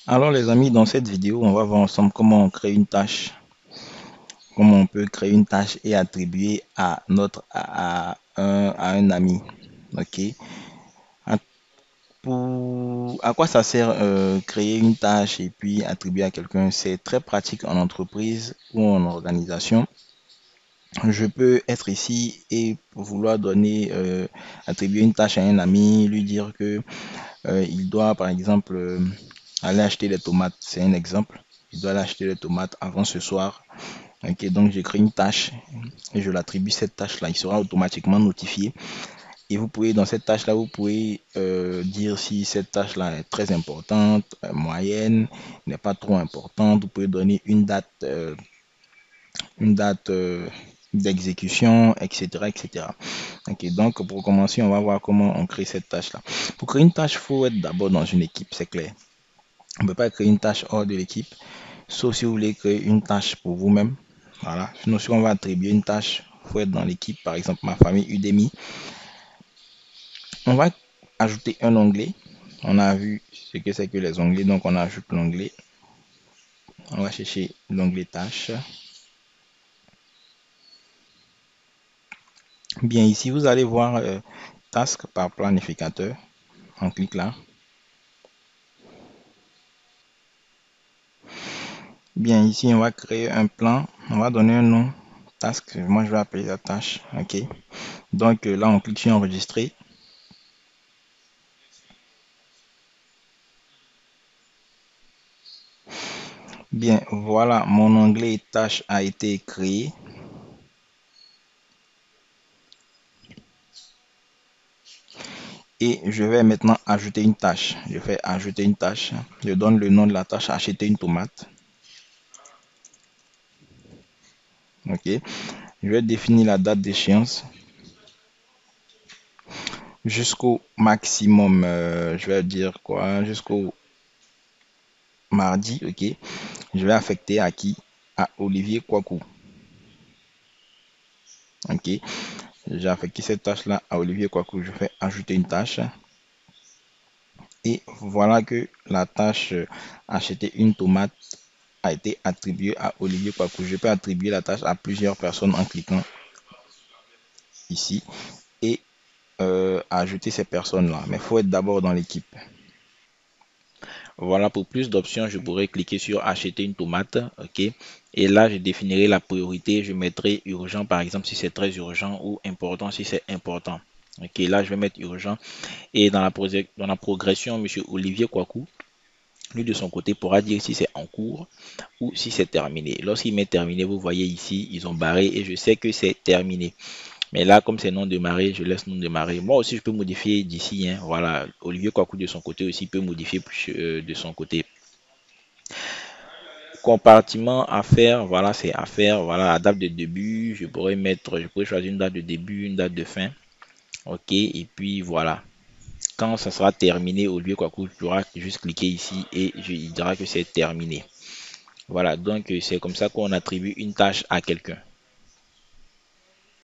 Alors les amis, dans cette vidéo, on va voir ensemble comment on crée une tâche, comment on peut créer une tâche et attribuer à un ami. Ok. À, à quoi ça sert créer une tâche et puis attribuer à quelqu'un? C'est très pratique en entreprise ou en organisation. Je peux être ici et vouloir attribuer une tâche à un ami, lui dire que il doit par exemple aller acheter les tomates. C'est un exemple. Il doit aller acheter les tomates avant ce soir. Ok, donc j'ai créé une tâche et je l'attribue cette tâche-là. Il sera automatiquement notifié. Et vous pouvez, dans cette tâche-là, vous pouvez dire si cette tâche-là est très importante, moyenne, n'est pas trop importante. Vous pouvez donner une date d'exécution, etc., etc. Ok, donc pour commencer, on va voir comment on crée cette tâche-là. Pour créer une tâche, il faut être d'abord dans une équipe, c'est clair. On ne peut pas créer une tâche hors de l'équipe, sauf si vous voulez créer une tâche pour vous-même. Voilà. Sinon, si on va attribuer une tâche, il faut être dans l'équipe. Par exemple, ma famille Udemy. On va ajouter un onglet. On a vu ce que c'est que les onglets, donc on ajoute l'onglet. On va chercher l'onglet tâche. Bien, ici, vous allez voir task par planificateur. On clique là. Bien, ici, on va créer un plan. On va donner un nom. Task. Moi, je vais appeler la tâche. OK. Donc là, on clique sur enregistrer. Bien, voilà, mon onglet tâche a été créé. Et je vais maintenant ajouter une tâche. Je fais ajouter une tâche. Je donne le nom de la tâche, acheter une tomate. OK. Je vais définir la date d'échéance jusqu'au maximum. Je vais dire quoi? Jusqu'au mardi. OK. Je vais affecter à qui? À Olivier Kwaku. OK. J'ai affecté cette tâche-là à Olivier Kwaku. Je fais ajouter une tâche. Et voilà que la tâche acheter une tomate a été attribuée à Olivier Kwaku. Je peux attribuer la tâche à plusieurs personnes en cliquant ici et ajouter ces personnes-là. Mais il faut être d'abord dans l'équipe. Voilà, pour plus d'options, je pourrais cliquer sur acheter une tomate. OK. Et là, je définirai la priorité. Je mettrai urgent, par exemple, si c'est très urgent ou important si c'est important. OK, là, je vais mettre urgent. Et dans la progression, monsieur Olivier Kwaku, lui de son côté pourra dire si c'est en cours ou si c'est terminé. Lorsqu'il met terminé, vous voyez ici, ils ont barré et je sais que c'est terminé. Mais là, comme c'est non démarré, je laisse non démarré. Moi aussi, je peux modifier d'ici. Hein, voilà, Olivier Kwaku de son côté aussi peut modifier de son côté. Compartiment à faire, voilà, c'est à faire. Voilà, la date de début, je pourrais choisir une date de début, une date de fin. Ok, et puis voilà. Quand ça sera terminé, Olivier Kwaku pourra juste cliquer ici et il dira que c'est terminé. Voilà, donc c'est comme ça qu'on attribue une tâche à quelqu'un.